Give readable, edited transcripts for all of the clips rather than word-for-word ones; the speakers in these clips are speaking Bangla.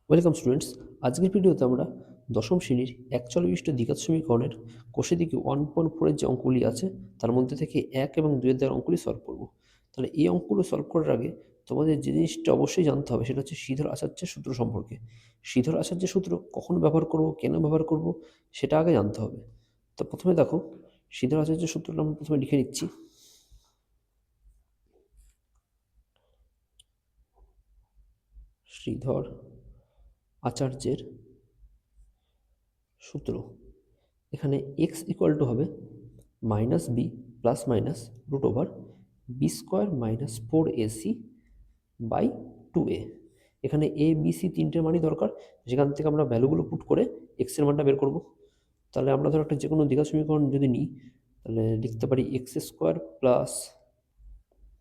Welcome students. আজকের ভিডিওতে আমরা দশম শ্রেণীর একচল বিশিষ্ট দ্বিঘাত সমীকরণের কোষে দিকে 1.4 এর যে অঙ্কগুলি আছে তার মধ্যে থেকে 1 এবং 2 এর দেওয়া অঙ্কগুলি সলভ করব। তাহলে এই অঙ্কগুলো সলভ করার আগে তোমাদের যে জিনিসটা অবশ্যই জানতে হবে সেটা হচ্ছে শ্রীধর আচার্যের সূত্র সম্পর্কে। শ্রীধর আচার্যের সূত্র কখন ব্যবহার করব, কেন ব্যবহার করব সেটা আগে জানতে হবে। তো প্রথমে দেখো, শ্রীধর আচার্যের সূত্রটা আমরা প্রথমে লিখে নিচ্ছি। শ্রীধর আচার্যের সূত্র, এখানে এক্স ইকুয়াল টু হবে minus b plus minus root over b square minus 4ac by 2a। এখানে এ বি সি তিনটে মানই দরকার, যেখান থেকে আমরা ভ্যালুগুলো পুট করে এক্সের মানটা বের করব। তাহলে আমরা ধরো একটা যে কোনো দ্বিঘাত সমীকরণ যদি নিই, তাহলে লিখতে পারি x square plus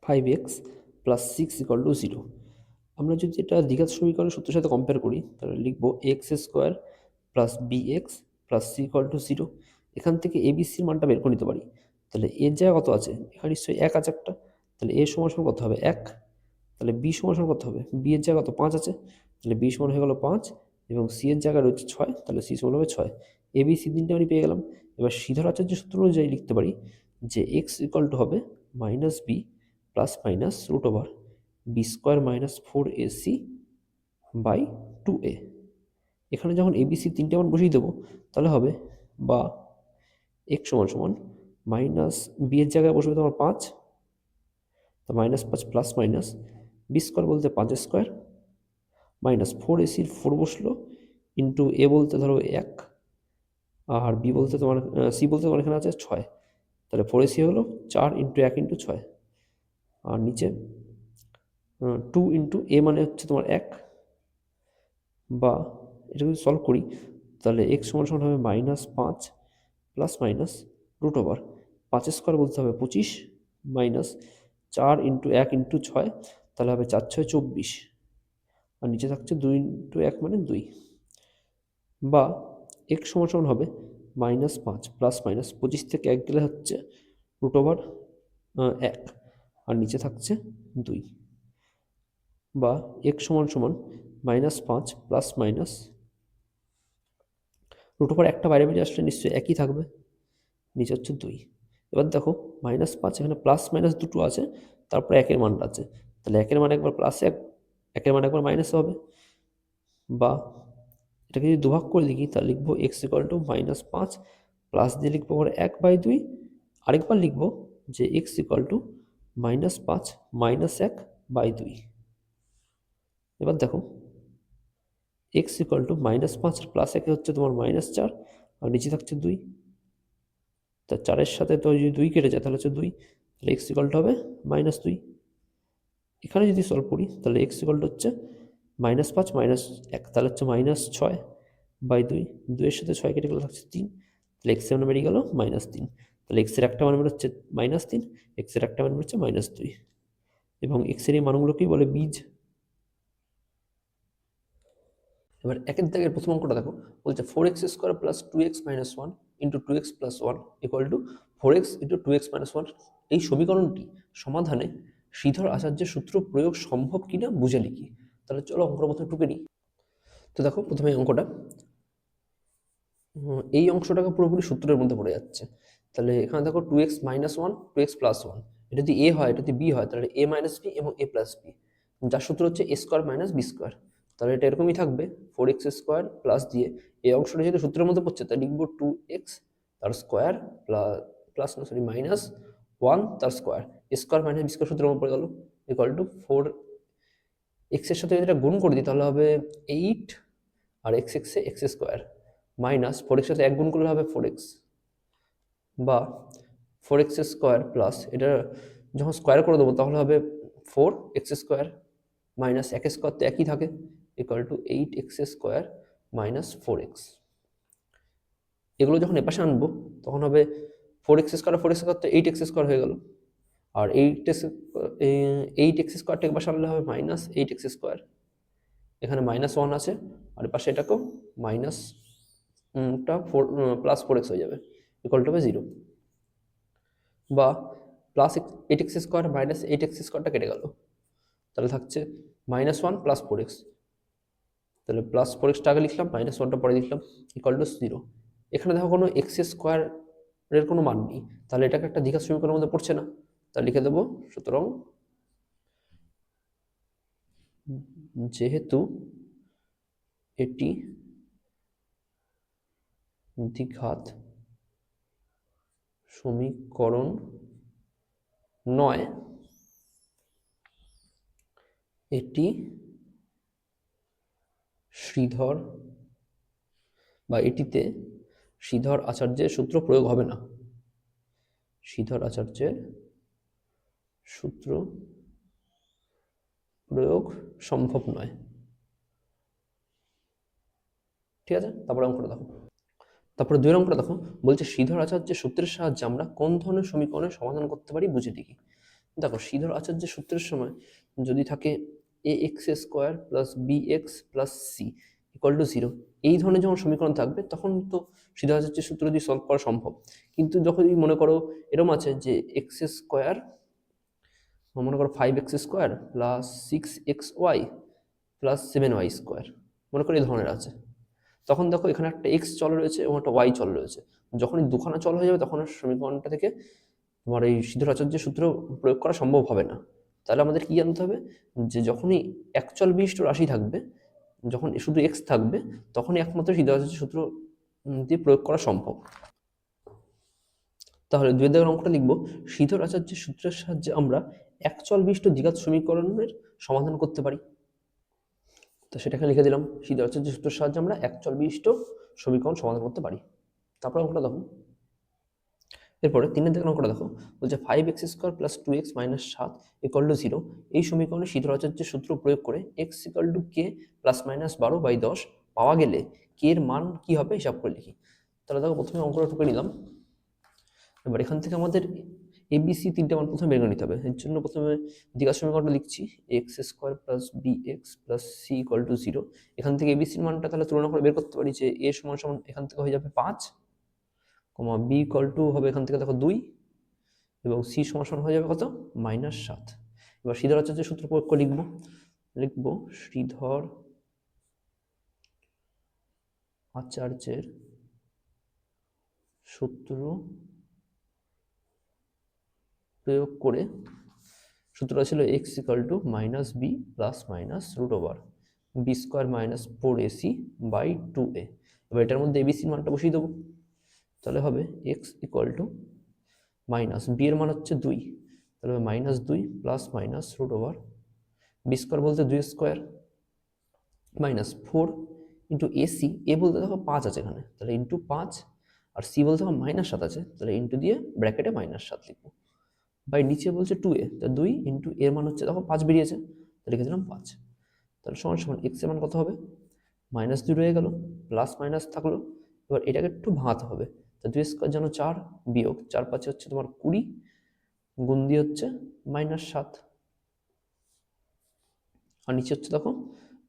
5x plus 6 equal to 0। আমরা যদি এটা দ্বিঘাত সমীকরণের সূত্রের সাথে কম্পেয়ার করি তাহলে লিখব x square plus bx plus c equal to 0। এখান থেকে এবিসির মানটা বের করে নিতে পারি। তাহলে এর জায়গা কত আছে, এখানে নিশ্চয়ই 1 আছে একটা, তাহলে এ সমান সমান কত হবে 1। তাহলে বি সমান সমান কত হবে, বি এর জায়গা কত 5 আছে, তাহলে বি সমান হয়ে গেল 5 এবং সি এর জায়গা রয়েছে 6, তাহলে সি সমান হবে 6। এবিসি তিনটে আমি পেয়ে গেলাম। এবার শ্রীধর আচার্য সূত্র অনুযায়ী লিখতে পারি যে এক্স ইকুয়াল টু হবে minus b plus minus root over b square minus 4ac by 2a। এখানে যখন এবিসি তিনটে মান বসিয়ে দেবো তাহলে হবে বা এক্স সমান সমান মাইনাস বি এর জায়গায় বসবে তোমার 5, তো -5 প্লাস মাইনাস বি স্কোয়ার বলতে 5 স্কোয়ার মাইনাস 4ac 4 বসলো ইন্টু এ বলতে ধরো 1 আর বি বলতে তোমার সি বলতে তোমার এখানে আছে 6, তাহলে 4ac হলো 4 ইন্টু 1 ইন্টু 6 আর নিচে 2 ইন্টু এ মানে হচ্ছে তোমার 1, বা এটা যদি সলভ করি তাহলে এক্স সমান সমান হবে -5 plus minus root over 5 square বলতে হবে 25 মাইনাস 4 ইন্টু 1 ইন্টু 6, তাহলে হবে 4 6 24 আর নিচে থাকছে 2 ইন্টু 1 মানে 2, বা এক্স সমান সমান হবে -5 প্লাস মাইনাস 25 থেকে 1 গেলে হচ্ছে রুট ওভার 1 আর নিচে থাকছে 2, বা এক্স সমান সমান -5 প্লাস মাইনাস রুট ওভার একটা বাইরে বেরিয়ে আসলে নিশ্চয়ই একই থাকবে, নিচে হচ্ছে 2। এবার দেখো -5 এখানে প্লাস মাইনাস দুটো আছে, তারপরে একের মানটা আছে, তাহলে একের মান একবার প্লাস 1, একের মান একবার মাইনাস হবে, বা এটাকে যদি দুভাগ করে লিখি তাহলে লিখবো এক্স ইকুয়াল টু -5 প্লাস দিয়ে লিখবো 1/2, আরেকবার লিখবো যে এক্স ইকুয়াল টু -5 -1/2। এবার দেখো এক্স ইকুয়াল টু -5 প্লাস 1 হচ্ছে তোমার -4 আর নিচে থাকছে 2, তা 4-এর সাথে তো যদি 2 কেটে যায় তাহলে হচ্ছে 2, তাহলে এক্স ইকুয়াল টু হবে -2। এখানে যদি সলভ করি তাহলে এক্স ইকুয়াল টু হচ্ছে -5 -1, তাহলে হচ্ছে -6/2, 2-এর সাথে 6 কেটে গেলে থাকছে 3, তাহলে এক্সের মান বেরিয়ে গেল -3। তাহলে এক্সের একটা মান হচ্ছে -3, এক্সের একটা মান হচ্ছে -2 এবং এক্সের এই মানগুলোকেই বলে বীজ। এবার একের দাগের প্রথম অঙ্কটা দেখো, বলছে 4x² plus 2x minus 1 into 2x plus 1 equal to 4x into 2x minus 1। এই সমীকরণটি সমাধানে শ্রীধর আচার্যের সূত্র প্রয়োগ সম্ভব কিনা বুঝে লিখি। তাহলে চলো অঙ্কটা প্রথমে টুকে নিই। তো দেখো প্রথমে অঙ্কটা, এই অংশটাকে পুরোপুরি সূত্রের মধ্যে পড়ে যাচ্ছে। তাহলে এখানে দেখো 2x মাইনাস 1 2x প্লাস 1, এটা যদি a হয় এটা যদি b হয় তাহলে a মাইনাস b এবং a প্লাস b, যার সূত্র হচ্ছে a square minus b square. তাহলে এটা এরকমই থাকবে 4x স্কোয়ার প্লাস দিয়ে এই অংশটা যেহেতু সূত্রের মধ্যে পড়ছে তাই লিখবো 2x তার স্কোয়ার প্লাস না সরি মাইনাস 1 তার square, a square minus b square সূত্রের মধ্যে পড়ে গেল ইকুয়াল টু 4x এর সাথে যদি এটা গুণ করে দিই তাহলে হবে 8 আর x এ x স্কোয়ার মাইনাস 4x সাথে 1 গুণ করলে হবে 4x, বা 4x স্কোয়ার প্লাস এটা যখন স্কোয়ার করে দেবো তাহলে হবে 4x স্কোয়ার মাইনাস 1 স্কোয়ার তো একই থাকে equal to 8x square minus 4x। এগুলো যখন এপাশে আনবো তখন হবে 4x স্কোয়ার 4x স্কোয়ার তো 8x স্কোয়ার হয়ে গেল, আর 8x স্কোয়ারটা এপাশে আনলে হবে মাইনাস 8x স্কোয়ার, এখানে -1 আছে আর পাশে এটাকেও মাইনাস টা 4 প্লাস 4x হয়ে যাবে ইকুয়াল টু হবে 0, বা plus 8x square minus 8x স্কোয়ারটা কেটে গেল, তাহলে থাকছে -1 প্লাস 4x, তাহলে প্লাস 4x আগে লিখলাম, -1টা পরে লিখলাম, ইকুয়াল টু 0। এখানে দেখো কোনো x স্কোয়ারের কোনো মান নেই, তাহলে এটাকে একটা দ্বিঘাত সমীকরণের মধ্যে পড়ছে না, তাহলে লিখে দেবো সুতরাং যেহেতু এটি দ্বিঘাত সমীকরণ নয়, এটি শ্রীধর বা এটিতে শ্রীধর আচার্যের সূত্র প্রয়োগ হবে না, শ্রীধর আচার্যের সূত্র প্রয়োগ সম্ভব নয়। ঠিক আছে, তারপরে অঙ্কটা দেখো। তারপরে 2 অঙ্কটা দেখো, বলছে শ্রীধর আচার্যের সূত্রের সাহায্যে আমরা কোন ধরনের সমীকরণের সমাধান করতে পারি বুঝে দেখি। দেখো শ্রীধর আচার্যের সূত্রের সময় যদি থাকে ax² + bx + c = 0, এই ধরনের যখন সমীকরণ থাকবে তখন তো শ্রীধর আচার্যের সূত্র দিয়ে সলভ করা সম্ভব। কিন্তু যখন মনে করো এরকম আছে যে x² মনে করো 5x² + 6xy + 7y², মনে করো এই ধরনের আছে, তখন দেখো এখানে একটা এক্স চল রয়েছে এবং একটা ওয়াই চল রয়েছে। যখনই দুখানা চল হয়ে যাবে তখন সমীকরণটা থেকে তোমার এই শ্রীধর আচার্যের সূত্র প্রয়োগ করা সম্ভব হবে না। তাহলে আমাদের কি জানতে হবে, যে যখনই একচল বিশিষ্ট রাশি থাকবে, যখন শুধু এক্স থাকবে, তখনই একমাত্র শ্রীধর আচার্যের সূত্র দিয়ে প্রয়োগ করা সম্ভব। তাহলে 2 দাগের অঙ্কটা লিখবো, শ্রীধর আচার্যের সূত্রের সাহায্যে আমরা একচল বিশিষ্ট দ্বিঘাত সমীকরণের সমাধান করতে পারি। তো সেটাকে লিখে দিলাম, শ্রীধর আচার্যের সূত্রের সাহায্যে আমরা একচল বিশিষ্ট সমীকরণ সমাধান করতে পারি। তারপরে অঙ্কটা দেখো, এরপরে 3 দাগের অঙ্কটা দেখো, বলছে 5x² + 2x - 7 = 0, এই সমীকরণে শ্রীধর আচার্যের সূত্র প্রয়োগ করে x = k ± 12/10 পাওয়া গেলে k এর মান কি হবে হিসাব করে লিখি। তাহলে দেখো প্রথমে অঙ্কটা টুকে নিলাম। এবার এখান থেকে আমাদের ABC 3টে মান প্রথমে বের করে নিতে হবে। এর জন্য প্রথমে দ্বিঘাত সমীকরণটা লিখছি, x² + bx + c = 0। এখান থেকে ABC এর মানটা তাহলে তুলনা করে বের করতে পারি যে a সমান এখান থেকে হয়ে যাবে 5, b = হবে এখান থেকে দেখো 2, এবং c সমান হয়ে যাবে কত, -7। এবার শ্রীধর আচার্যের সূত্র প্রয়োগ করে লিখবো শ্রীধর আচার্যের সূত্র প্রয়োগ করে, সূত্রটা ছিল x = -b ± √b² - 4ac/2a। এবার এটার মধ্যে abc এর মানটা বসিয়ে দেবো, তাহলে হবে x = b এর মান হচ্ছে 2, তাহলে -2 ± √b² বলতে 2² -4 ac, a বলতে দেখো 5 আছে এখানে, তাহলে ইন্টু 5, আর c বলতে দেখো -7 আছে, তাহলে ইন্টু দিয়ে ব্র্যাকেটে -7 লিখবো, বাই নিচে বলছে 2a, তাহলে 2 ইন্টু এর মান হচ্ছে দেখো 5 বেরিয়েছে, তাহলে লিখে দিলাম 5। তাহলে সমান x এর মান কত হবে, -2 রয়ে গেল, প্লাস মাইনাস থাকলো। এবার এটাকে একটু ভাঙাতে হবে, তো 2² যেন 4, বিয়োগ 4 5 হচ্ছে তোমার 20, গুণ দিয়ে হচ্ছে -7, আর নিচে হচ্ছে দেখো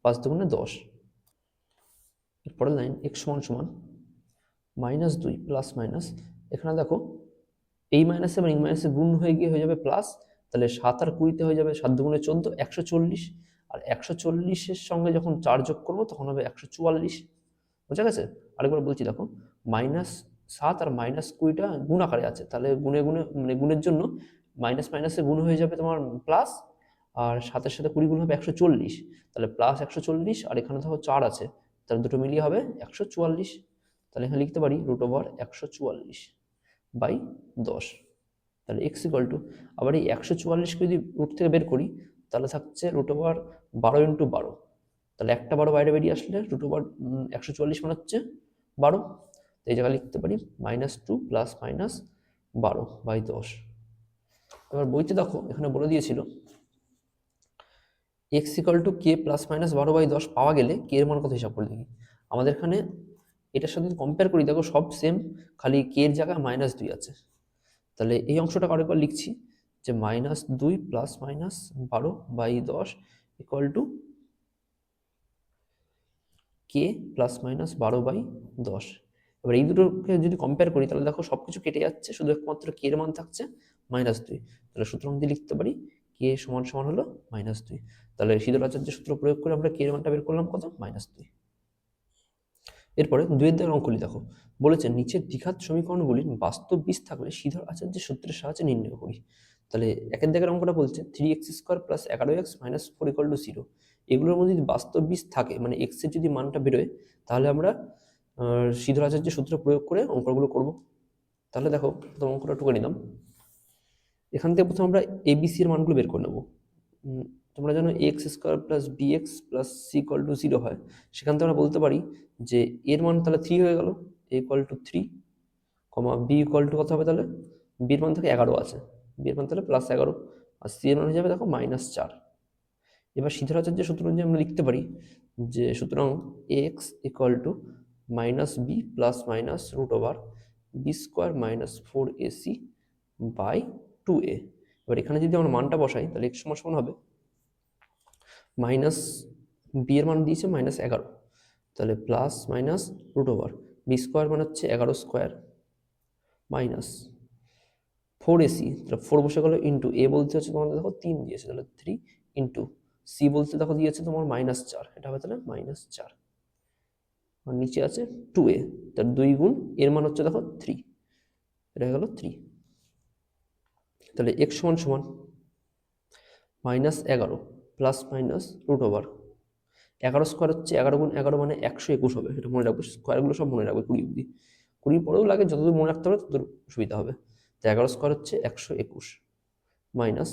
5 দুগুণে 10। এরপরের লাইন x সমান -2 প্লাস মাইনাস, এখানে দেখো এই মাইনাসে এবং এই মাইনাসে গুণ হয়ে গিয়ে হয়ে যাবে প্লাস, তাহলে 7 আর 20 হয়ে যাবে 7 দুগুণে 14, 140, আর 140-এর সঙ্গে যখন 4 যোগ করবো তখন হবে 144। বুঝা গেছে? আরেকবার বলছি দেখো, -7 আর -20টা গুণ আকারে আছে, তাহলে গুণে গুণে মানে গুণের জন্য মাইনাস মাইনাসে গুণ হয়ে যাবে তোমার প্লাস, আর 7-এর সাথে 20 গুণ হবে 140, তাহলে প্লাস 140, আর এখানে দেখো 4 আছে, তাহলে দুটো মিলিয়ে হবে 144। তাহলে এখানে লিখতে পারি √144/10। তাহলে x = আবার এই 144কে যদি রুট থেকে বের করি তাহলে থাকছে √12 × 12, তাহলে একটা 12 বাইরে বেরিয়ে আসলে √144 মানে হচ্ছে 12। তো এই জায়গায় লিখতে পারি -2 প্লাস মাইনাস 12/10। এবার বইতে দেখো এখানে বলে দিয়েছিল x = k ± 12/10 পাওয়া গেলে k এর মান কত হিসাব করে দেখি। আমাদের এখানে এটার সাথে কম্পেয়ার করি, দেখো সব সেম, খালি k এর জায়গায় -2 আছে। তাহলে এই অংশটা আরেকবার লিখছি যে -2 plus minus 12/10 = k plus minus 12/10। এবার এই দুটোকে যদি কম্পেয়ার করি তাহলে দেখো সবকিছু কেটে যাচ্ছে, শুধু একমাত্র k এর মান থাকছে -2। তাহলে সুতরাং দিয়ে লিখতে পারি k সমান হলো -2। তাহলে শ্রীধর আচার্যের সূত্র প্রয়োগ করে আমরা k এর মানটা বের করলাম কত, -2। এরপরে দুয়ের দাগের অঙ্কগুলি দেখো, বলেছে নিচের দ্বিঘাত সমীকরণগুলির বাস্তব বীজ থাকলে শ্রীধর আচার্যের সূত্রের সাহায্যে নির্ণয় করি। তাহলে একের দাগের অঙ্কটা বলছে 3x² + 11x - 4 = 0। এগুলোর মধ্যে যদি বাস্তব বীজ থাকে, মানে এক্স এর যদি মানটা বেরোয়, তাহলে আমরা শ্রীধর আচার্যের সূত্র প্রয়োগ করে অঙ্কগুলো করব। তাহলে দেখো প্রথম অঙ্কটা একটু করে নিলাম। এখান থেকে প্রথমে আমরা এবিসি এর মানগুলো বের করে নেব। তোমরা জানো x² + bx + c = 0 হয়। সেখান থেকে আমরা বলতে পারি যে এর মান তাহলে 3 হয়ে গেল, a = 3, b = কত হবে তাহলে, b এর মান থেকে 11 আছে, b এর মান তাহলে +11, আর c এর মান হয়ে যাবে দেখো -4। এবার শ্রীধর আচার্যের সূত্র অনুযায়ী আমরা লিখতে পারি যে সুতরাং x = -b ± b² - 4ac / 2a। এবার এখানে যদি আমরা মানটা বসাই, তাহলে x সমান হবে b এর মান দিয়েছে -11, তাহলে +- b² মানে হচ্ছে 11² -4ac, তাহলে 4 বসে গেল, ইন্টু a বলতে হচ্ছে তোমাদের দেখো 3 দিয়েছে, তাহলে 3 ইন্টু c বলতে দেখো দিয়েছে তোমার -4, এটা হবে তাহলে -4, আর নিচে আছে 2a, তার 2 গুণ এর মান হচ্ছে দেখো 3, এটা হয়ে গেল 3। তাহলে x সমান -11 ± √11² হচ্ছে 11 গুণ 11 মানে 121 হবে, এটা মনে রাখবো, স্কোয়ারগুলো সব মনে রাখবে 20 অব্দি, 20 পরেও লাগে, যতদূর মনে রাখতে হবে ততদূর সুবিধা হবে। তো 11² হচ্ছে 121 মাইনাস,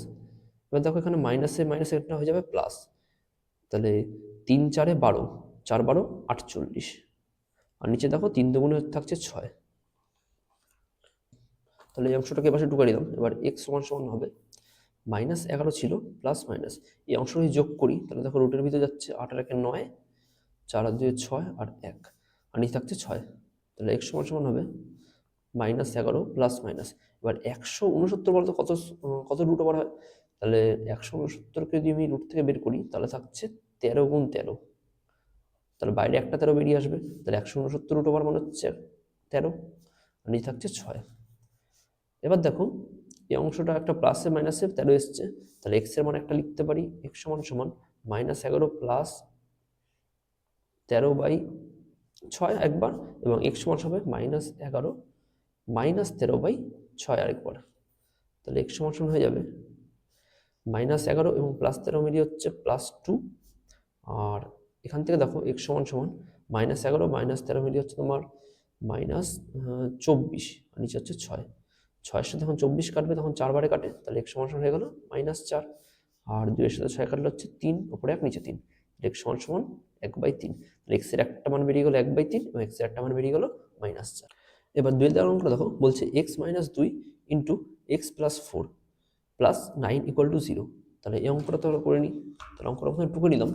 এবার দেখো এখানে মাইনাসে মাইনাসে এটা হয়ে যাবে প্লাস, তাহলে 3 × 4 = 12, 4 × 12 = 48, আর নিচে দেখো 3 দুগুণে থাকছে 6। তাহলে এই অংশটাকে এবার ঢুকে দিলাম। এবার x সমান হবে -11 ছিল প্লাস মাইনাস, এই অংশটা যদি যোগ করি তাহলে দেখো রুটের ভিতরে যাচ্ছে 8 আর 1 9, 4 আর 2 6, আর 1, আর নিচে থাকছে 6, তাহলে x সমান হবে -11 প্লাস মাইনাস। এবার 169 বলতে কত কত রুট ওভার হয়, তাহলে 169কে যদি আমি রুট থেকে বের করি তাহলে থাকছে 13 গুণ 13, তাহলে বাইরে একটা 13 বেরিয়ে আসবে, তাহলে 169 রুট ওভার মানে হচ্ছে 13, আর নিচে থাকছে 6। এবার দেখো এই অংশটা একটা প্লাসে মাইনাসে 13 এসছে, তাহলে x এর মান একটা লিখতে পারি, x সমান -11 প্লাস 13/6 একবার, এবং x সমান হবে -11 -13/6 আরেকবার। তাহলে x সমান হয়ে যাবে -11 এবং +13 মিলিয়ে হচ্ছে +2, আর এখান থেকে দেখো x সমান -11 -13 মিলিয়ে হচ্ছে তোমার -24, আর নিচে হচ্ছে 6, 6-এর সাথে যখন 24 কাটবে তখন 4 বারে কাটে, তাহলে x সমান হয়ে গেল -4, আর 2 এর সাথে 6 কাটলে হচ্ছে 3, উপরে 1 নিচে 3, x সমান 1/3, তাহলে x এর একটা মান বেরিয়ে গেল 1/3 এবং x এর একটা মান বেরিয়ে গেল -4। এবার 2 এর দেওয়ার অঙ্কটা দেখো, বলছে x - 2 × x + 4 + 9 = 0। তাহলে এই অঙ্কটা তো আমরা করে নিই, তাহলে অঙ্কটা প্রথমে টুকে নিলাম।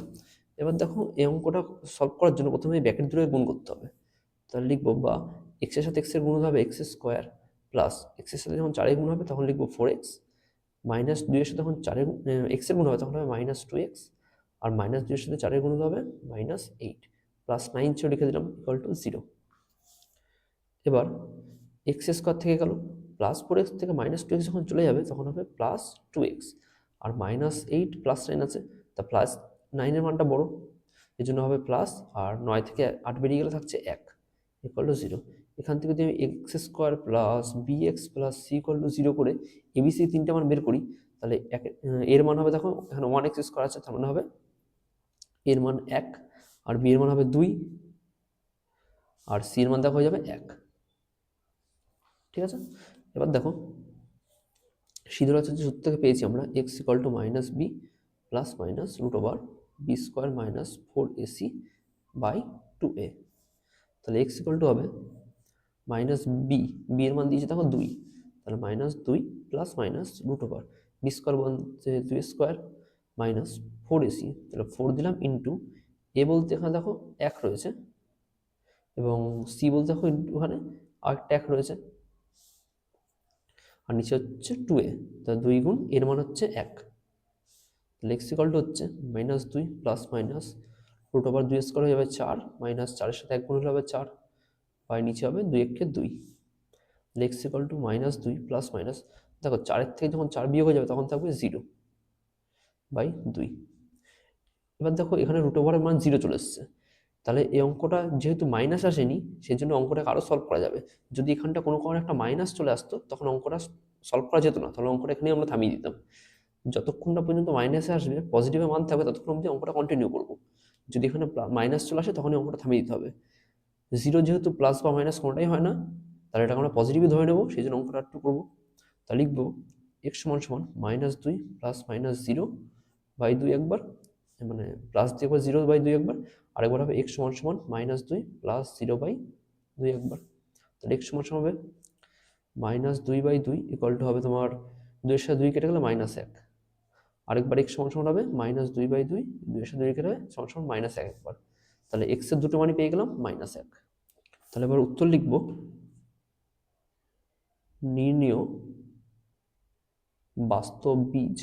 এবার দেখো এই অঙ্কটা সলভ করার জন্য প্রথমে এই ব্র্যাকেট দুটোকে গুণ করতে হবে, তাহলে লিখবো বা x এর সাথে x এর গুণ হবে x² প্লাস x এর সাথে যখন 4 এর গুণ হবে তখন লিখবো 4x, -2 এর সাথে যখন 4 এর x এর গুণ হবে তখন হবে -2x, আর -2 এর সাথে 4 এর গুণ হবে -8, প্লাস 9 ছিল লিখে দিলাম = 0। এবার x² থেকে গেল প্লাস 4x থেকে -2x যখন চলে যাবে তখন হবে +2x, আর -8 প্লাস 9 আছে, তা প্লাস 9 এর মানটা বড়, এই জন্য হবে প্লাস, আর 9 থেকে 8 বেরিয়ে গেলে থাকছে 1 = 0। এখান থেকে যদি আমি x² plus bx plus c = 0 করে এবিসি তিনটে মান বের করি, তাহলে এর মান হবে দেখো এখানে 1x² আছে, তার মানে হবে এর মান 1, আর b এর মান হবে 2, আর c এর মান দেখো হয়ে যাবে 1। ঠিক আছে, এবার দেখো শ্রীধর আচার্যের সূত্র থেকে পেয়েছি আমরা x = -b plus minus √b² - 4ac / 2a। তাহলে x = হবে -b, b এর মান দিয়েছে দেখো 2, তাহলে -2 প্লাস মাইনাস √b² বলতে 2² - 4ac, তাহলে 4 দিলাম ইন্টু a বলতে এখানে দেখো 1 রয়েছে, এবং c বলতে দেখো ওখানে আরেকটা 1 রয়েছে, আর নিচে হচ্ছে 2a, তাহলে 2 গুণ এর মান হচ্ছে 1, তাহলে x = হচ্ছে -2 প্লাস মাইনাস √2² হয়ে যাবে 4, -4 এর সাথে 1 গুণ হলে হবে 4, আর নিচে হবে 2 1 2, তাহলে x = -2 প্লাস মাইনাস, দেখো 4 এর থেকে যখন 4 বিয়োগ হয়ে যাবে তখন থাকবে 0/2। এবার দেখো এখানে √এর মান 0 চলে এসেছে, তাহলে এই অঙ্কটা যেহেতু মাইনাস আসেনি, সেই জন্য অঙ্কটাকে আরও সলভ করা যাবে। যদি এখানটা কোনো কারণে একটা মাইনাস চলে আসতো, তখন অঙ্কটা সলভ করা যেত না, তাহলে অঙ্কটা এখানেই আমরা থামিয়ে দিতাম। যতক্ষণ না পর্যন্ত মাইনাসে আসবে, পজিটিভে মান থাকবে, ততক্ষণ অবধি অঙ্কটা কন্টিনিউ করবো। যদি এখানে মাইনাস চলে আসে, তখনই অঙ্কটা থামিয়ে দিতে হবে। জিরো যেহেতু প্লাস বা মাইনাস কোনোটাই হয় না, তাহলে এটাকে আমরা পজিটিভই ধরে নেবো, সেই জন্য অঙ্কটা একটু করবো। তা লিখবো এক্স সমান সমান -2 প্লাস মাইনাস 0/2 একবার, মানে প্লাস দিয়ে একবার 0/2 একবার, আরেকবার হবে এক্স সমান সমান -2 প্লাস 0/2 একবার। তাহলে এক্স সমান সমান হবে -2/2 ইকুয়াল টু হবে তোমার 2-এর সাথে 2 কেটে গেলে -1। আরেকবার এক্স সমান সমান হবে -2/2, 2-এর সাথে 2 কেটে হবে সমান সমান -1 একবার। তাহলে এক্স এর দুটো মানই পেয়ে গেলাম -1। তাহলে এবার উত্তর লিখবো, নির্ণেয় বাস্তব বীজ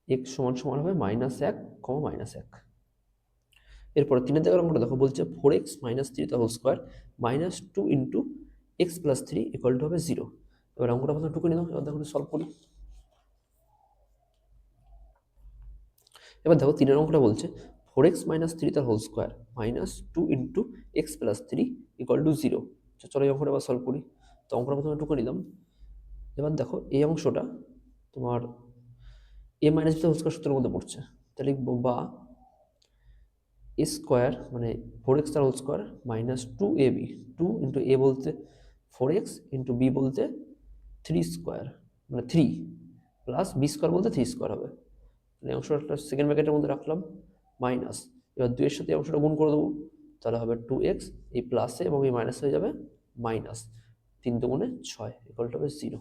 x সমান সমান হবে -1, -1। এরপরে 3 জায়গার অঙ্কটা দেখো, বলছে 4x - 3 whole square -2 into x plus 3 equal to হবে 0। এবার অঙ্কটা প্রথমে টুকু নিলাম, এবার দেখো সলভ করি। এবার দেখো 3 অঙ্কটা বলছে 4x - 3 whole square -2 into x plus 3 equal to 0। চলো এই অঙ্কটা আবার সলভ করি। তো অঙ্কটা প্রথমে টুকু নিলাম। এবার দেখো এই অংশটা তোমার a - b হোল স্কোয়ার সূত্রের মধ্যে পড়ছে। তাহলে লিখবো বা এ স্কোয়ার মানে 4x whole square -2ab, 2 into a বলতে 4x ইন্টু b বলতে 3 স্কোয়ার মানে 3 প্লাস b স্কোয়ার বলতে 3 স্কোয়ার হবে। এই অংশটা সেকেন্ড ব্র্যাকেটের মধ্যে রাখলাম মাইনাস, এবার 2 এর সাথে এই অংশটা গুণ করে দেবো, তাহলে হবে 2x, এই প্লাসে এবং এই মাইনাস হয়ে যাবে মাইনাস, 3 দুগুণে 6 ইকুয়াল টু হবে 0।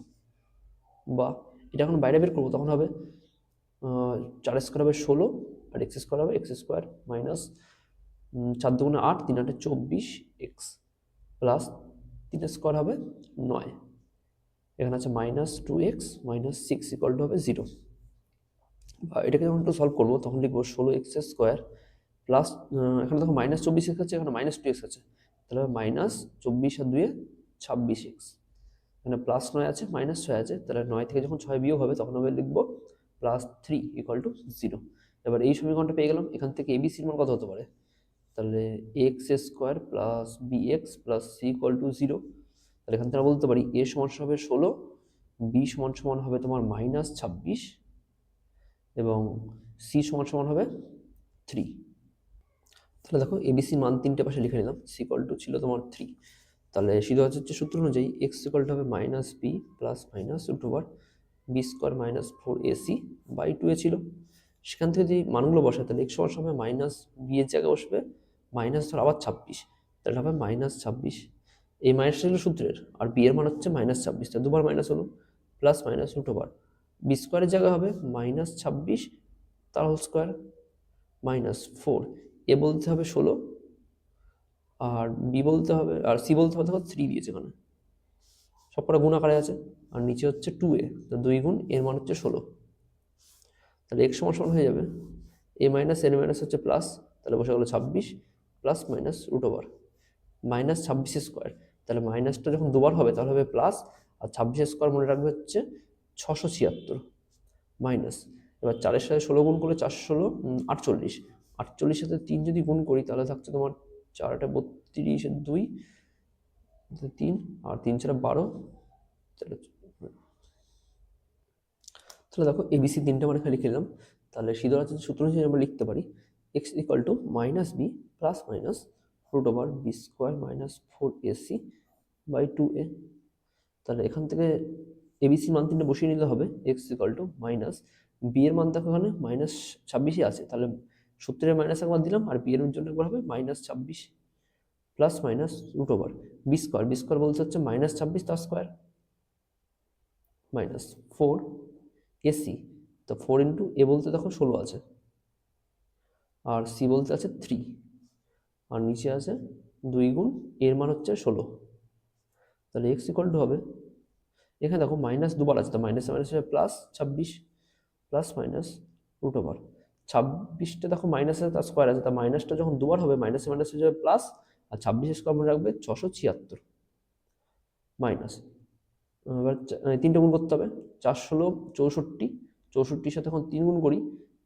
বা এটা এখন বাইরে বের করবো, তখন হবে 4 স্কোয়ার হবে 16 আর এক্স স্কোয়ার হবে এক্স স্কোয়ার মাইনাস 4 দুগুণে 8, 3 8 24 এক্স প্লাস 3 স্কোয়ার হবে 9। এখানে আছে -2x - 6 ইকুয়াল টু হবে 0। এটাকে যখন একটু সলভ করবো, তখন লিখবো 16x স্কোয়ার প্লাস, এখানে দেখো -24x আছে, এখানে -2x আছে, তাহলে -24 আর 2 26x, এখানে +9 আছে -6 আছে, তাহলে 9 থেকে যখন 6 বিয়োগ হবে, তখন হবে লিখবো +3 ইকুয়াল টু 0। এবার এই সমীকরণটা পেয়ে গেলাম। এখান থেকে এবিসির মান কত হতে পারে, তাহলে x square plus bx plus c equal to 0। তাহলে এখান থেকে বলতে পারি এ সমান হবে 16, বি সমান সমান হবে তোমার -26 এবং সি সমান সমান হবে 3। তাহলে দেখো এবিসির মান তিনটে পাশে লিখে নিলাম, সি ইকুয়াল টু ছিল তোমার 3। তাহলে সিদ্ধান্তের সূত্র অনুযায়ী এক্স ইকুয়াল টু হবে -b plus minus √b square -4ac/2a ছিল। সেখান থেকে যদি মানগুলো বসায়, তাহলে এক্স সমান হবে -b এর জায়গায় বসবে মাইনাস ধর আবার 26, তাহলে হবে -26। এই মাইনাসটা হলো সূত্রের, আর বি এর মান হচ্ছে -26, তাহলে দুবার মাইনাস হলো, প্লাস মাইনাস √b স্কোয়ারের জায়গায় হবে -26 তার হোল স্কোয়ার -4, এ বলতে হবে 16 আর বি বলতে হবে, আর সি বলতে হবে, দেখো 3 দিয়েছে এখানে, সবকটা গুণ আকারে আছে, আর নিচে হচ্ছে 2a, তো 2 গুণ এর মান হচ্ছে 16। তাহলে এক্স সমান সমান হয়ে যাবে a মাইনাস এর মাইনাস হচ্ছে প্লাস, তাহলে বসে গেলো 26 প্লাস মাইনাস -26 স্কোয়ার, তাহলে মাইনাসটা যখন দুবার হবে তাহলে হবে প্লাস, আর 26 স্কোয়ার মনে রাখবে হচ্ছে 676 মাইনাস, এবার 4-এর সাথে 16 গুণ করলে 4 16 48, 48 সাথে 3 যদি গুণ করি, তাহলে থাকছে তোমার 4 8 32 2 3 আর 3 4 12। তাহলে দেখো এবিসি তিনটে মানে লিখে নিলাম। তাহলে সিদ্ধান্তের সূত্র অনুযায়ী আমরা লিখতে পারি x equal to -b plus minus √b square -4ac/2a। তাহলে এখান থেকে এবিসি মান তিনটে বসিয়ে নিতে হবে, x equal to minus b এর মান দেখো এখানে -26 আছে, তাহলে সূত্রের মাইনাস একবার দিলাম, আর বি এর জন্য একবার হবে -26 প্লাস মাইনাস √b স্কোয়ার বলতে হচ্ছে -26 তার স্কোয়ার -4 এসি, তো 4 ইন্টু এ বলতে দেখো 16 আছে, আর সি বলতে আছে 3, আর নিচে আছে 2 গুণ এর মান হচ্ছে 16। তাহলে এক্স ইকুয়াল টু হবে, এখানে দেখো মাইনাস দুবার আছে, তো মাইনাস মাইনাস হবে প্লাস 26 প্লাস মাইনাস √26টা দেখো মাইনাস আছে, তার স্কোয়ার আছে, তা মাইনাসটা যখন দুবার হবে মাইনাস মাইনাস হয়ে যাবে প্লাস, আর 26 স্কোয়ার মনে রাখবে 676 মাইনাস, এবার 3টে গুণ করতে হবে, 4 16 64, 64-র সাথে এখন 3 গুণ করি,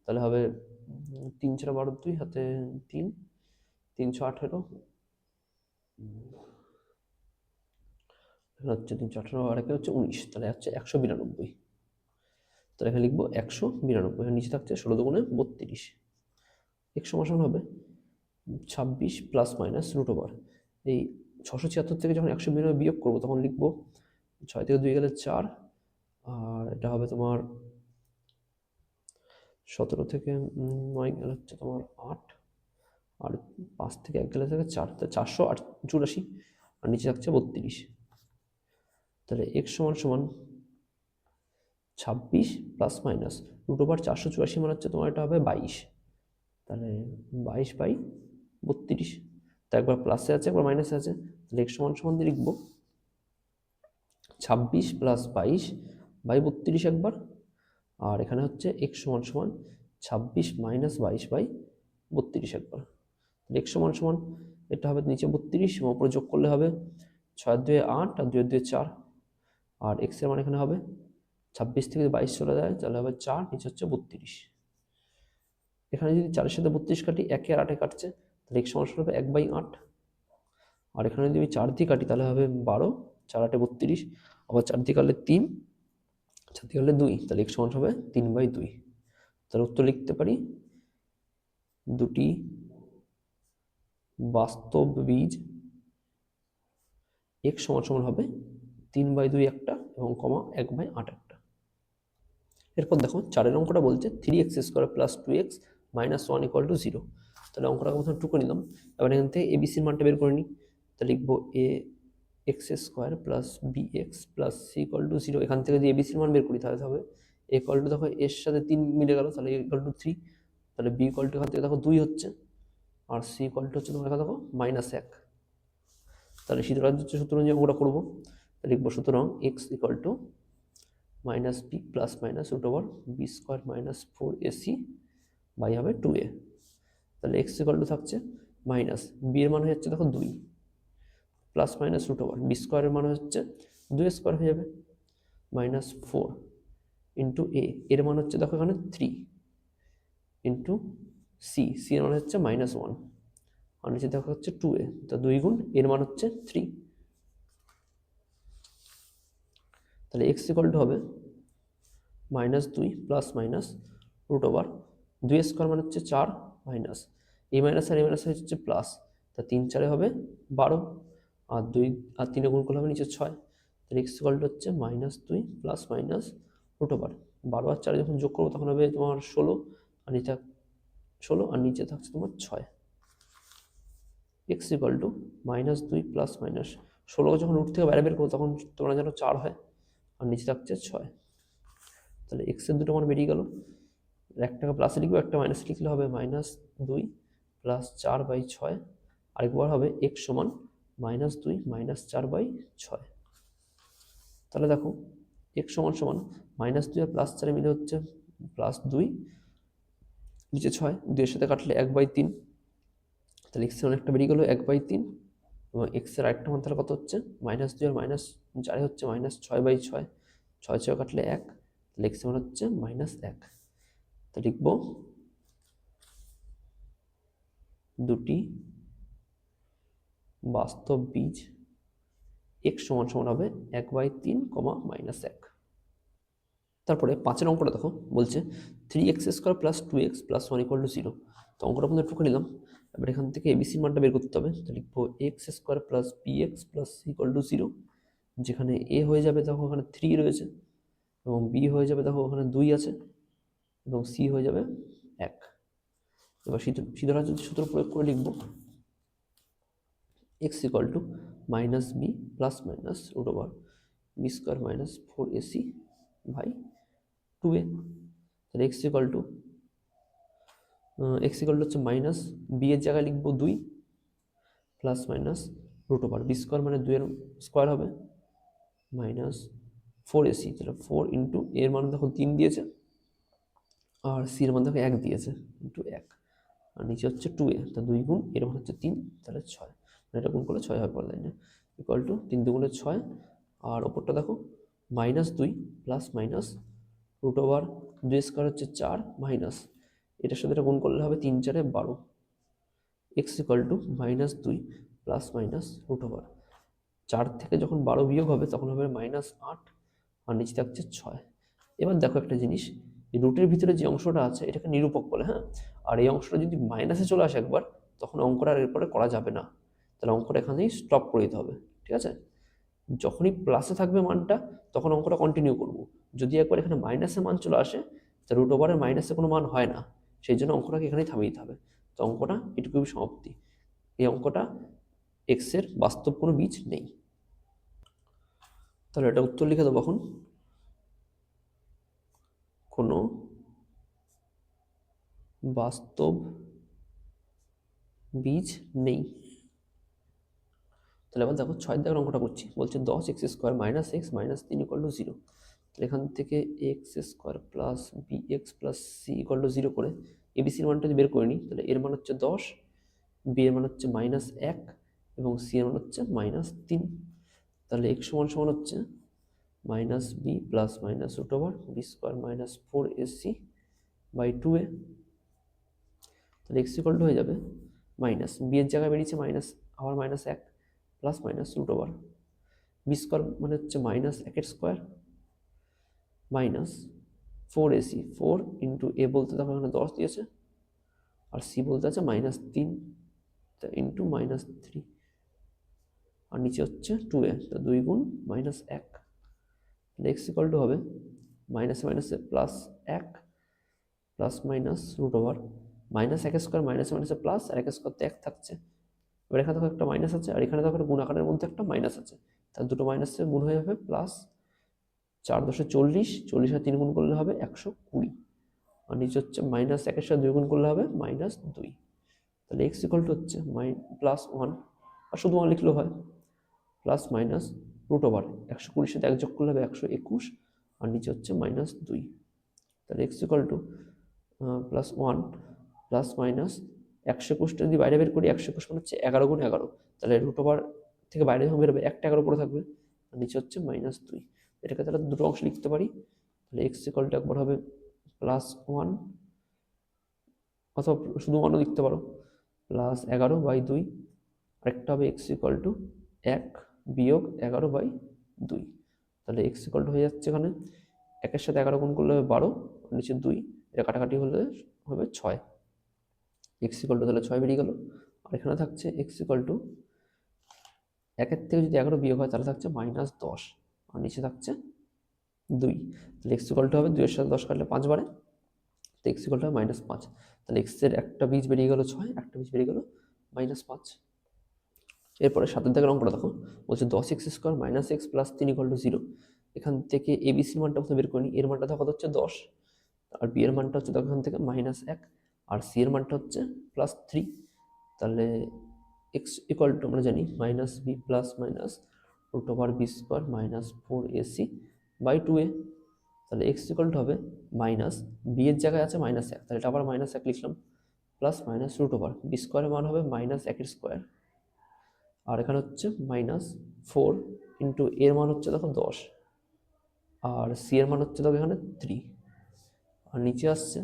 তাহলে হবে 3 4 12 2 হাতে 3 318, এখানে হচ্ছে 318 আর এখানে হচ্ছে 19, তাহলে হচ্ছে 192। তাহলে এখানে লিখবো 192, এখানে নিচে থাকছে 16 দুগুণে 32। x সমান হবে 26 প্লাস মাইনাস রুট ওভার এই 676 থেকে যখন 192 বিয়োগ করবো তখন লিখবো 6 থেকে 2 গেলে 4, আর এটা হবে তোমার 17 থেকে 9 গেলে হচ্ছে তোমার 8, আর 5 থেকে 1 গেলে থাকে 4, তো 484, আর নিচে থাকছে 32। তাহলে x সমান 26 প্লাস মাইনাস রুট ওভার 484 মানে হচ্ছে তোমার এটা হবে 22, তাহলে 22/32। তো একবার প্লাসে আছে একবার মাইনাসে আছে, তাহলে x সমান দিয়ে লিখবো 26 প্লাস 22/32 একবার, আর এখানে হচ্ছে x সমান 26 মাইনাস 22/32 একবার। তাহলে x সমান এটা হবে নিচে 32 এবং উপরে যোগ করলে হবে 6 2 8 আর 2 2 4, আর x এর মান এখানে হবে 26 থেকে 22 চলে যায় তাহলে হবে 4, নিচে হচ্ছে 32। এখানে যদি 4 এর সাথে 32 কাটি, 1 আর 8 কাটছে, তাহলে x সমান হবে 1/8, আর এখানে যদি আমি 4 দিয়ে কাটি তাহলে হবে 12, 4 8 32, আবার 4 দিয়ে কাটলে 3, 4 দিয়ে কাটলে 2, তাহলে x সমান হবে 3/2। তাহলে উত্তর লিখতে পারি দুটি বাস্তব বীজ x সমান হবে 3/2 একটা এবং কমা 1/8 একটা। এরপর দেখো 4 অঙ্কটা বলছে 3x² plus 2x minus 1 equal to 0। তাহলে অঙ্কটা প্রথমে টুকু নিলাম, এবার এখান থেকে এবিসির মানটা বের করে নিই। তাহলে লিখবো ax² plus bx plus c equal to 0। এখান থেকে যদি এবিসির মান বের করি তাহলে হবে a ইকুয়াল টু, দেখো এর সাথে 3 মিলে গেল, তাহলে a ইকুয়াল টু 3, তাহলে b ইকুয়াল টু এখান থেকে দেখো 2 হচ্ছে, আর c ইকুয়াল টু হচ্ছে তোমার এখানে দেখো -1। তাহলে শীতরাজ্য সূত্র অনুযায়ী আমরা করবো, তাহলে লিখবো সুতরাং x equal to minus b plus minus root over b square minus 4ac by হবে 2a। তাহলে x ইকুয়াল টু থাকছে মাইনাস বি এর মান হচ্ছে দেখো 2 plus minus root over b স্কোয়ারের মান হচ্ছে 2 স্কোয়ার হয়ে যাবে মাইনাস 4 ইন্টু এ এর মান হচ্ছে দেখো এখানে 3 ইন্টু সি এর মান হচ্ছে -1, আর নিচে দেখো হচ্ছে 2a, তো 2 গুণ এর মান হচ্ছে 3। তাহলে x ইকুয়াল টু হবে -2 plus minus root over 2 square মানে হচ্ছে 4 মাইনাস এ মাইনাস আর এ মাইনাস হচ্ছে প্লাস, তা 3 4 হবে 12, আর 2 আর 3 গুণ করলে হবে নিচে 6। তাহলে x ইকুয়াল টু হচ্ছে -2 প্লাস মাইনাস রুট ওভার 12 আর 4 যখন যোগ করবো তখন হবে তোমার 16, আর নিচে 16 আর নিচে থাকছে তোমার 6। x equal to -2 plus minus 16 যখন রুট থেকে বাইরে বের করবো তখন তোমরা জানো 4 হয়, আর নিচে থাকছে 6। তাহলে x এর দুটো মান বেরিয়ে গেল, একটাকে প্লাসে লিখবো একটা মাইনাসে লিখলে হবে -2 প্লাস 4/6, আরেকবার হবে x সমান -2 মাইনাস 4/6। তাহলে দেখো x সমান -2 আর +4 মিলে হচ্ছে +2, নিচে 6, 2 এর সাথে কাটলে 1/3, তাহলে x এর মান একটা বেরিয়ে গেল 1/3, এবং x এর আরেকটা মান তাহলে কত হচ্ছে -2 আর -4 হচ্ছে -6/6, 6 6 কাটলে 1, তাহলে x এর মান হচ্ছে -1। তো লিখবো দুটি বাস্তব বীজ x সমান হবে 1/3, -1। তারপরে 5 অঙ্কটা দেখো বলছে 3x² plus 2x plus 1 equal to 0। তো অঙ্কটা মধ্যে টুকে নিলাম, এবার এখান থেকে এবিসির মানটা বের করতে হবে। তো লিখবো x² plus bx plus c equal to 0, যেখানে a হয়ে যাবে দেখো ওখানে 3 রয়েছে, এবং b হয়ে যাবে দেখো ওখানে 2 আছে, এবং c হয়ে যাবে 1। এবার সিদ্ধান্ত সূত্র প্রয়োগ করে লিখবো x equal to -b plus minus root over b square minus 4ac by 2a। তাহলে x ইকুয়াল টু হচ্ছে মাইনাস বি এর জায়গায় লিখবো 2 plus minus root over b square মানে 2 এর স্কোয়ার হবে মাইনাস 4ac, তাহলে 4 ইন্টু এর মান দেখো 3 দিয়েছে, আর সি এর মান দেখো 1 দিয়েছে ইন্টু 1, আর নিচে হচ্ছে 2a, তা 2 গুণ এর মান হচ্ছে 3, তাহলে 6, এটা গুণ করলে 6 হবে পরের লাইনে ইকুয়াল টু 3 দুগুণে 6, আর ওপরটা দেখো -2 plus minus root over 2 square হচ্ছে 4 মাইনাস এটার সাথে এটা গুণ করলে হবে 3 4 12, x equal to -2 plus minus root over 4 থেকে যখন 12 বিয়োগ হবে তখন হবে -8 আর নিচে থাকছে 6। এবার দেখো একটা জিনিস, এই রুটের ভিতরে যে অংশটা আছে এটাকে নিরূপক বলে, হ্যাঁ। আর এই অংশটা যদি মাইনাসে চলে আসে একবার, তখন অঙ্কটা আর এরপরে করা যাবে না, তাহলে অঙ্কটা এখানেই স্টপ করে দিতে হবে, ঠিক আছে। যখনই প্লাসে থাকবে মানটা তখন অঙ্কটা কন্টিনিউ করব। যদি একবার এখানে মাইনাসে মান চলে আসে, তা রুট ওভারের মাইনাসে কোনো মান হয় না, সেই জন্য অঙ্কটাকে এখানেই থামিয়ে দিতে হবে। তো অঙ্কটা এটুকুই সমাপ্তি। এই অঙ্কটা এক্স এর বাস্তব কোনো বীজ নেই। তাহলে এটা উত্তর লিখে দেবো এখন, কোনো বাস্তব বীজ নেই। তাহলে এবার দেখো 6 দাগের অঙ্কটা করছি, বলছে 10x² - x - 3 = 0। তাহলে এখান থেকে x² plus bx plus c = 0 করে এবিসির মানটা যদি বের করে নিই, তাহলে এর মান হচ্ছে 10, বি এর মান হচ্ছে -1 এবং সি এর মান হচ্ছে -3। তাহলে x সমান সমান হচ্ছে -b plus minus root over b² - 4ac/2a। তাহলে x ইকুয়াল টু হয়ে যাবে মাইনাস বি এর জায়গায় বেরিয়েছে মাইনাস, আবার -1 plus minus root over b² মানে হচ্ছে -1² মাইনাস 4ac, 4 ইন্টু এ বলতে দেখো এখানে 10 দিয়েছে, আর সি বলতে আছে -3 ইন্টু -3, আর নিচে হচ্ছে 2a, তো 2 গুণ -1। তাহলে এক্স ইকুয়াল টু হবে মাইনাসে মাইনাসে +1 প্লাস মাইনাস রুট ওভার -1² মাইনাসে মাইনাসে প্লাস, আর 1² তো 1 থাকছে। এবার এখানে দেখো একটা মাইনাস আছে, আর এখানে দেখো একটা গুণ আকারের মধ্যে একটা মাইনাস আছে, তার দুটো মাইনাসে গুণ হয়ে যাবে প্লাস 4 × 10 = 40, 40 আর 3 গুণ করলে হবে 120, আর নিচে হচ্ছে -1 সাথে 2 গুণ করলে হবে -2। তাহলে এক্স ইকুয়াল টু হচ্ছে +1, আর শুধু 1 লিখলেও হয়, প্লাস মাইনাস রুট ওভার 120 সাথে 1 যোগ করলে হবে 121, আর নিচে হচ্ছে -2। তাহলে x equal to +1 plus minus 121টা যদি বাইরে বের করি, 121 মানে হচ্ছে 11 গুণ 11, তাহলে রুট ওভার থেকে বাইরে যখন বেরোবে একটা 11 পড়ে থাকবে, আর নিচে হচ্ছে -2। এটাকে তাহলে দুটো অংশ লিখতে পারি। তাহলে এক্স ইকুয়াল টু একবার হবে +1, অথবা শুধু 1ও লিখতে পারো, +11/2, আরেকটা হবে এক্স ইকুয়াল টু 1 বিয়োগ 11/2। তাহলে এক্স ইকুয়াল টু হয়ে যাচ্ছে এখানে 1-এর সাথে 11 গুণ করলে হবে 12, নিচে 2, এটা কাটাকাটি হলে হবে 6। এক্স ইকুয়াল টু তাহলে 6 বেরিয়ে গেল, আর এখানে থাকছে এক্স ইকুয়াল টু 1-এর থেকে যদি 11 বিয়োগ হয় তাহলে থাকছে -10, আর নিচে থাকছে 2। তাহলে এক্স ইকুয়াল টু হবে 2-এর সাথে 10 কাটলে 5 বারে, তো এক্স ইকুয়াল টু হবে -5। তাহলে এক্স এর একটা বীজ বেরিয়ে গেল 6, একটা বীজ বেরিয়ে গেল -5। এরপরে 7 দাগের অঙ্কটা দেখো, বলছে 10x² - x প্লাস 3 = 0। এখান থেকে এবিসির মানটা কোথায় বের করে নিই, এর মানটা দেখো হচ্ছে 10, আর বি এর মানটা হচ্ছে দেখো এখান থেকে -1, আর সি এর মানটা হচ্ছে +3। তাহলে এক্স ইকুয়াল টু আমরা জানি -b plus minus root over b² - 4ac/2a। তাহলে এক্স ইকুয়াল টু হবে মাইনাস বি এর জায়গায় আছে -1, তাহলে এটা আবার -1 লিখলাম, plus minus root over b² এর মান হবে -1² আর এখানে হচ্ছে -4 ইন্টু এর মান হচ্ছে দেখো 10, আর সি এর মান হচ্ছে দেখো এখানে 3, আর নিচে আসছে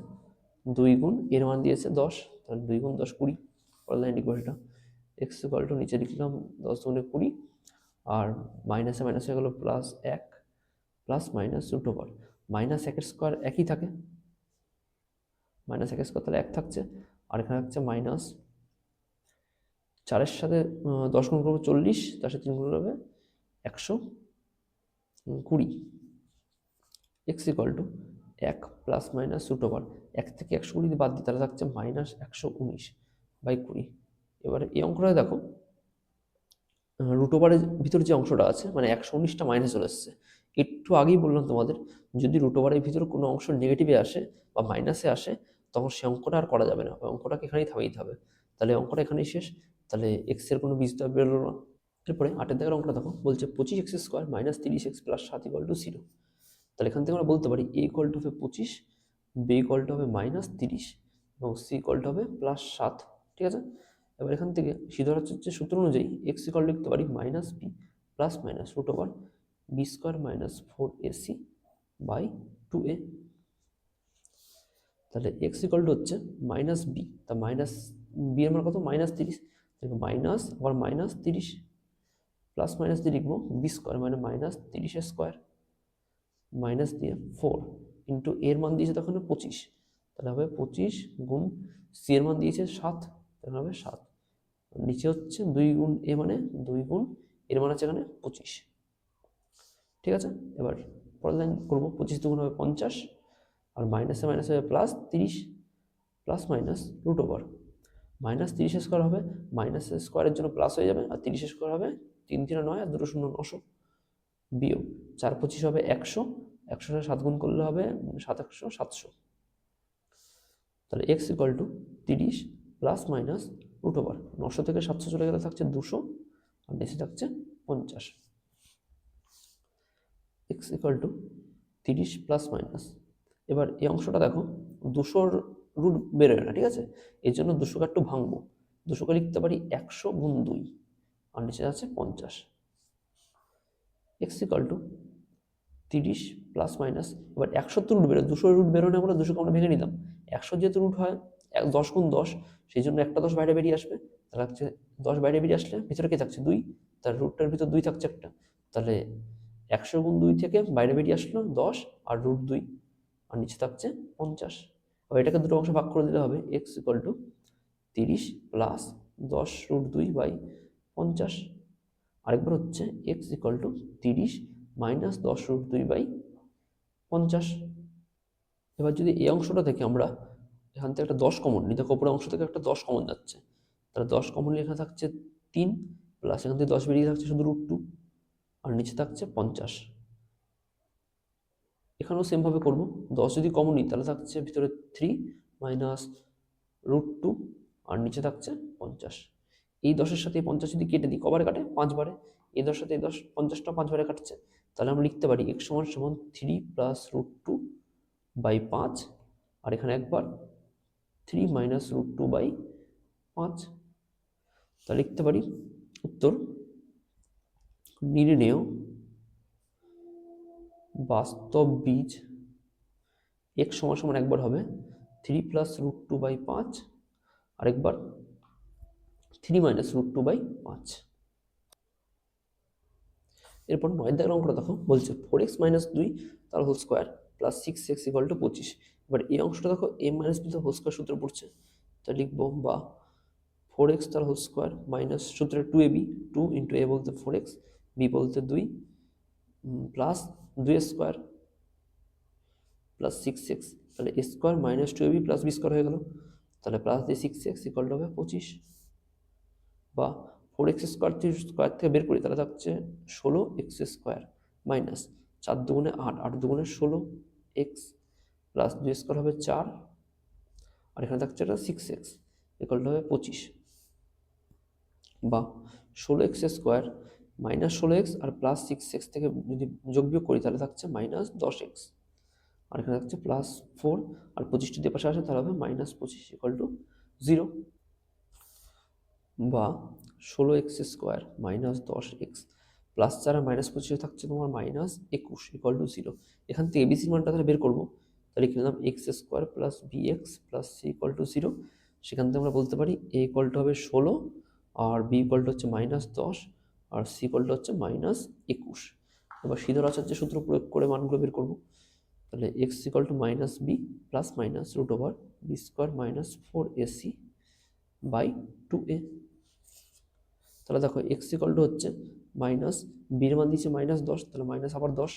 2 গুণ এর মান দিয়েছে 10, তাহলে 2 গুণ 10 20, পরের লাইন লিখবো এটা, এক্স ইকুয়াল টু নিচে লিখলাম 10 গুণে 20, আর মাইনাসে মাইনাস হয়ে গেল +1 প্লাস মাইনাস রুট ওভার -1² একই থাকে, -1² তাহলে 1 থাকছে, আর এখানে হচ্ছে -4-এর সাথে 10 গুণ করবো 40, তার সাথে 3 গুণ হবে 120। X equal to 1 plus minus root over 1 থেকে 120 যদি বাদ দিই তাহলে থাকছে -119/20। এবারে এই অঙ্কটা দেখো, রুট ওভারের ভিতরে যে অংশটা আছে মানে 119টা মাইনাস চলে এসছে। একটু আগেই বললাম তোমাদের, যদি রুট ওভারের ভিতরে কোনো অংশ নেগেটিভে আসে বা মাইনাসে আসে, তখন সে অঙ্কটা আর করা যাবে না, অঙ্কটাকে এখানেই থামিয়ে দিতে হবে। তাহলে অঙ্কটা এখানেই শেষ, তাহলে এক্স এর কোনো বীজ তো বেরোলো না। এরপরে 8 দাগের অঙ্কটা দেখো, বলছে 25x² - 30x + 7 = 0। তাহলে এখান থেকে আমরা বলতে পারি a ইকুয়াল টু হবে 25, b ইকুয়াল টু হবে -30 এবং c ইকুয়াল টু হবে +7, ঠিক আছে। এবার এখান থেকে সিদ্ধার্থের সূত্র অনুযায়ী x ইকুয়াল লিখতে পারি -b plus minus root over b² - 4ac/2a। তাহলে x ইকুয়াল টু হচ্ছে -b, তা বি এর মান কত, -30, মাইনাস আবার -30 প্লাস মাইনাস দিয়ে লিখবো বি স্কোয়ার মানে -30 স্কোয়ার মাইনাস দিয়ে 4 ইন্টু এর মান দিয়েছে তখন 25, তাহলে হবে 25 গুণ সি এর মান দিয়েছে 7, তাহলে হবে 7, নিচে হচ্ছে 2 গুণ এ মানে 2 গুণ এর মান আছে এখানে 25। ঠিক আছে, এবার পরের লাইন করবো, 25 দুগুণ হবে 50 আর মাইনাসে মাইনাস হবে +30 plus minus root over -30 square হবে, মাইনাস স্কোয়ারের জন্য প্লাস হয়ে যাবে, আর 30 স্কোয়ার হবে 3 3 9 আর 2 0 900 বিয়োগ 4 25 হবে 100, 100 সাথে 7 গুণ করলে হবে 7 100 700, তাহলে x equal to 30 plus minus root over 900 থেকে 700 চলে গেলে থাকছে 200 আর নিচে থাকছে 50। x equal to 30 plus minus, এবার এই অংশটা দেখো 200 রুট বেরোয় না, ঠিক আছে, এই জন্য 200কে একটু ভাঙবো, 200কে লিখতে পারি 100 গুণ 2 আর নিচে আছে 50। x equal to 30 plus minus, এবার 100 তো রুট বেরোয়, 200 রুট বেরোয় না বলে 200কে আমরা ভেঙে নিলাম, 100 যেহেতু রুট হয় 10 গুণ 10, সেই জন্য একটা 10 বাইরে বেরিয়ে আসবে, তাহলে হচ্ছে 10 বাইরে বেরিয়ে আসলে ভিতরে কে থাকছে 2, তার রুটটার ভিতর 2 থাকছে একটা, তাহলে 100 গুণ 2 থেকে বাইরে বেরিয়ে আসলো 10 আর রুট 2 আর নিচে থাকছে 50। এবার এটাকে দুটো অংশে ভাগ করে দিলে হবে x equal to 30 plus 10 root 2 by 50, আরেকবার হচ্ছে x equal to 30 minus 10 root 2 by 50। এবার যদি এই অংশটা থেকে আমরা এখান থেকে একটা 10 কমন নিই, দেখো উপরের অংশ থেকে একটা 10 কমন যাচ্ছে, তাহলে 10 কমন নিয়ে এখানে থাকছে 3 প্লাস এখান থেকে 10 বেরিয়ে থাকছে শুধু রুট 2 আর নিচে থাকছে 50। এখানেও সেমভাবে করবো, 10 যদি কমন নিই তাহলে থাকছে ভিতরে 3 মাইনাস রুট 2 আর নিচে থাকছে 50। এই 10-এর সাথে 50 যদি কেটে দিই কবারে কাটে 5 বারে, এই 10 সাথে এই 10 50টা 5 বারে কাটছে, তাহলে আমরা লিখতে পারি x সমান সমান 3 প্লাস রুট 2 বাই 5 আর এখানে একবার 3 মাইনাস রুট 2 বাই 5, তাহলে লিখতে পারি উত্তর নির্ণেয় বাস্তব বীজ x সমান সমান একবার হবে 3 প্লাস রুট 2 বাই 5 আরেকবার 3 মাইনাস রুট 2 বাই 5। এরপর 9 দাগের অঙ্কটা দেখো, বলছে 4x মাইনাস 2 তার whole square plus 6x equal to 25। এবার এই অংশটা দেখো a মাইনাস b তার হোল স্কোয়ার সূত্রে পড়ছে, তা লিখবো বা 4x তার হোল স্কোয়ার মাইনাস সূত্রে 2ab, 2 ইন্টু a বলতে 4x, b বলতে 2 প্লাস 2 স্কোয়ার প্লাস 6x, তাহলে a square minus 2ab plus b square হয়ে গেল, তাহলে প্লাস দিয়ে 6x ইকুয়াল টু হবে 25, বা 4x স্কোয়ার থেকে বের করি তাহলে থাকছে 16x স্কোয়ার মাইনাস 4 দুগুণে 8, 8 দুগুণে 16x প্লাস 2 স্কোয়ার হবে 4 আর এখানে থাকছে একটা 6x ইকুয়াল টু হবে 25, বা 16x স্কোয়ার মাইনাস 16x আর প্লাস 6x থেকে যদি যোগ বিয়োগ করি তাহলে থাকছে মাইনাস 10x আর এখানে থাকছে প্লাস 4 আর 25 যদি পাশে আসে তাহলে হবে মাইনাস 25 ইকুয়াল টু 0, বা 16x square minus 10x plus 4 আর মাইনাস 25 থাকছে তোমার মাইনাস 21 ইকুয়াল টু 0। এখান থেকে এবিসির মানটা তাহলে বের করবো, তাহলে লিখে নিলাম x square plus bx plus c equal to 0। সেখান থেকে আমরা বলতে পারি a ইকুয়াল টু হবে 16 আর b ইকুয়াল টু হচ্ছে মাইনাস 10 আর c ইকুয়াল টু হচ্ছে মাইনাস 21। এবার সিধর আচার্য সূত্র প্রয়োগ করে মানগুলো বের করবো, তাহলে x equal to minus b plus minus root over b square minus 4ac by 2a। তাহলে দেখো x ইকুয়াল টু হচ্ছে মাইনাস বির মান দিচ্ছে মাইনাস 10, তাহলে মাইনাস আবার 10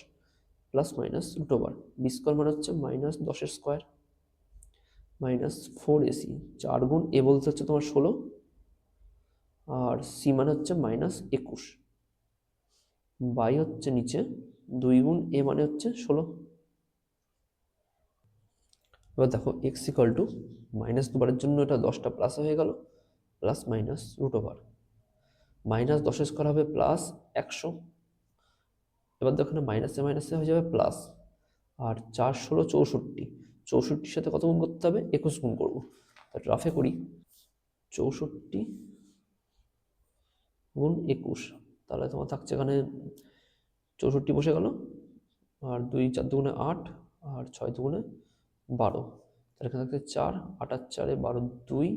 plus minus root over b square মানে হচ্ছে মাইনাস 10 স্কোয়ার মাইনাস 4ac, 4 গুণ এ বলতে হচ্ছে তোমার 16 আর সি মানে হচ্ছে মাইনাস 21 বাই হচ্ছে নিচে 2 গুণ এ মানে হচ্ছে 16। এবার দেখো x ইকুয়াল টু মাইনাস দুবারের জন্য এটা 10টা প্লাস হয়ে গেল plus minus root over minus 10 square হবে প্লাস 100, এবার দেখো মাইনাসে মাইনাসে হয়ে যাবে প্লাস, আর 4 16 64, 64-র সাথে কত গুণ করতে হবে 21 গুণ করবো, তাহলে রাফে করি 64 গুণ 21, তাহলে তোমার থাকছে এখানে 64 বসে গেল আর 2 4 দুগুণে 8 আর 6 দুগুণে 12, তাহলে এখানে থাকছে 4 8 আর 4 12 2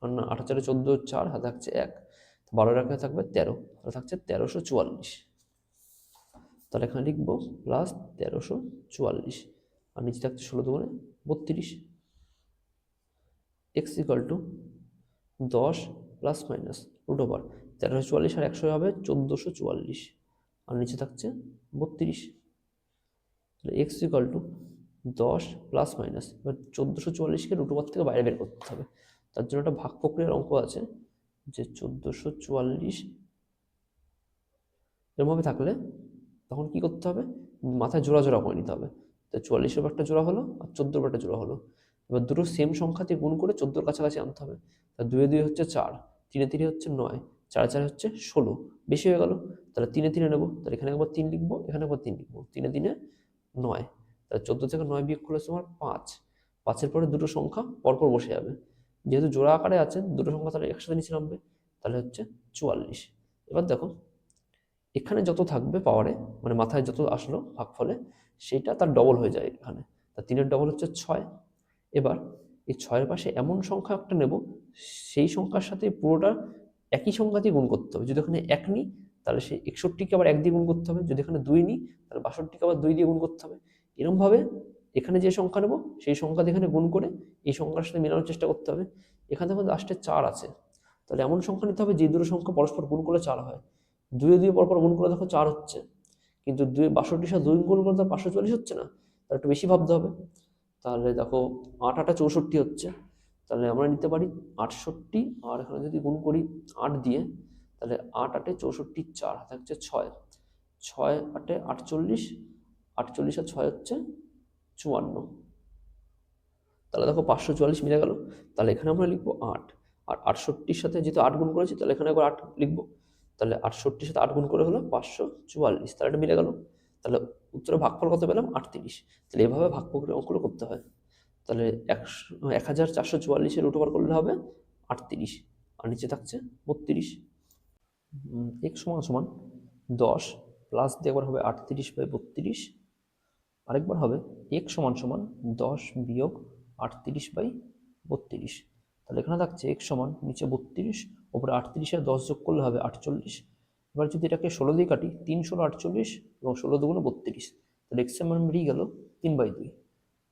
আর না, 8 4 14 4 হাতে থাকছে 1, 12 রাখা থাকবে 13, তাহলে থাকছে 1344। তাহলে এখানে লিখবো প্লাস 1344, আর নিচে থাকছে 16 দুগুণে 32। X equal to 10 plus minus root over 1344 আর 100 হবে 1444, আর নিচে থাকছে 32। তাহলে x equal to 10 plus minus, এবার 1444কে রুট ওভার থেকে বাইরে বের করতে হবে। তার জন্য একটা ভাগ প্রক্রিয়ার অঙ্ক আছে যে 1444 এরমভাবে থাকলে তখন কি করতে হবে, মাথায় জোড়া জোড়া করে নিতে হবে। তো 44-এর একটা জোড়া হলো আর 14-এর একটা জোড়া হলো। এবার দুটো সেম সংখ্যা দিয়ে গুণ করে 14-এর কাছাকাছি আনতে হবে। তা 2 2 হচ্ছে 4, 3 3 হচ্ছে 9, 4 4 হচ্ছে 16, বেশি হয়ে গেল। তাহলে 3 3 নেবো, তাহলে এখানে একবার 3 লিখবো, এখানে একবার 3 লিখবো, 3 3 9, তাহলে 14 থেকে 9 বিয়োগ করলে তোমার 5, 5-এর পরে দুটো সংখ্যা পরপর বসে যাবে, যেহেতু জোড়া আকারে আছে দুটো সংখ্যা তাহলে একসাথে নিচে নামবে, তাহলে হচ্ছে 44। এবার দেখো এখানে যত থাকবে পাওয়ারে, মানে মাথায় যত আসলো ভাগফলে, সেটা তার ডবল হয়ে যায় এখানে। তা 3-এর ডবল হচ্ছে 6। এবার এই 6-এর পাশে এমন সংখ্যা একটা নেব, সেই সংখ্যার সাথে পুরোটা একই সংখ্যা দিয়ে গুণ করতে হবে। যদি এখানে 1 নিই তাহলে সেই 61কে আবার 1 দিয়ে গুণ করতে হবে, যদি এখানে 2 নিই তাহলে 62কে আবার 2 দিয়ে গুণ করতে হবে। এরকমভাবে এখানে যে সংখ্যা নেব সেই সংখ্যা দিয়ে এখানে গুণ করে এই সংখ্যার সাথে মেলানোর চেষ্টা করতে হবে। এখানে দেখো লাস্টে 4 আছে, তাহলে এমন সংখ্যা নিতে হবে যে দুটো সংখ্যা পরস্পর গুণ করলে 4 হয়। 2 দিয়ে পরপর গুণ করে দেখো 4 হচ্ছে, কিন্তু 62-র সাথে 2 গুণ করলে তো 540 হচ্ছে না, তার একটু বেশি ভাবতে হবে। তাহলে দেখো 8 8 64 হচ্ছে, তাহলে আমরা নিতে পারি 68, আর এখানে যদি গুণ করি 8 দিয়ে, তাহলে 8 8 64 4 থাকছে 6, 6 8 48, 48 আর 6 হচ্ছে 54। তাহলে দেখো 544 মিলে গেল। তাহলে এখানে আমরা লিখবো 8, আর 68-র সাথে যেহেতু 8 গুণ করেছি তাহলে এখানে একবার 8 লিখবো, তাহলে 68-র সাথে 8 গুণ করে হলো 544, তাহলে এটা মিলে গেল। তাহলে উত্তরে ভাগফল কত পেলাম 38। তাহলে এভাবে ভাগ প্রক্রিয়া অঙ্কগুলো করতে হয়। তাহলে 1444-এর রুট ওভার করলে হবে 38, আর নিচে থাকছে 32। এক্স সমান সমান 10 প্লাস দিয়ে একবার হবে 38/32, আরেকবার হবে এক্স সমান সমান 10 বিয়োগ 38/32। তাহলে এখানে থাকছে এক্স সমান নিচে 32, ওপরে 38-এর 10 যোগ করলে হবে 48। এবার যদি এটাকে 16 দিয়ে কাটি, 3 16 48 এবং 16 দুগুণে 32, তাহলে এক্সের মান বেরিয়ে গেল 3/2।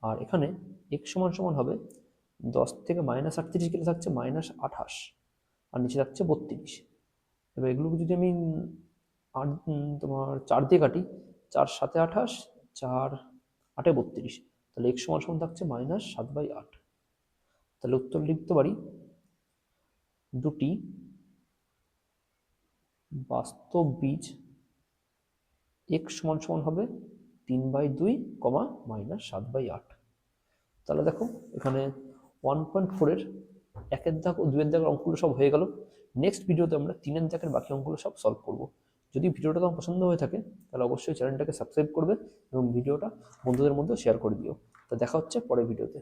আর এখানে এক্স সমান সমান হবে 10 থেকে -38 গেলে থাকছে -28, আর নিচে থাকছে 32। এবার এগুলোকে যদি আমি তোমার 4 দিয়ে কাটি, 4 7 28, 4 8 32, তাহলে এক্স সমান সমান থাকছে -7/8। তাহলে উত্তর লিখতে পারি দুটি বাস্তব বীজ এক্স সমান সমান হবে 3/2, -7/8। তাহলে দেখো এখানে 1.4-এর 1-এর দাগ ও 2-এর দাগের অঙ্কগুলো সব হয়ে গেল। নেক্সট ভিডিওতে আমরা 3-এর দাগের বাকি অঙ্কগুলো সব সলভ করব। যদি ভিডিওটা তোমার পছন্দ হয়ে থাকে তাহলে অবশ্যই চ্যানেলটাকে সাবস্ক্রাইব করবে এবং ভিডিওটা বন্ধুদের মধ্যে শেয়ার করে দিও। তো দেখা হচ্ছে পরের ভিডিওতে।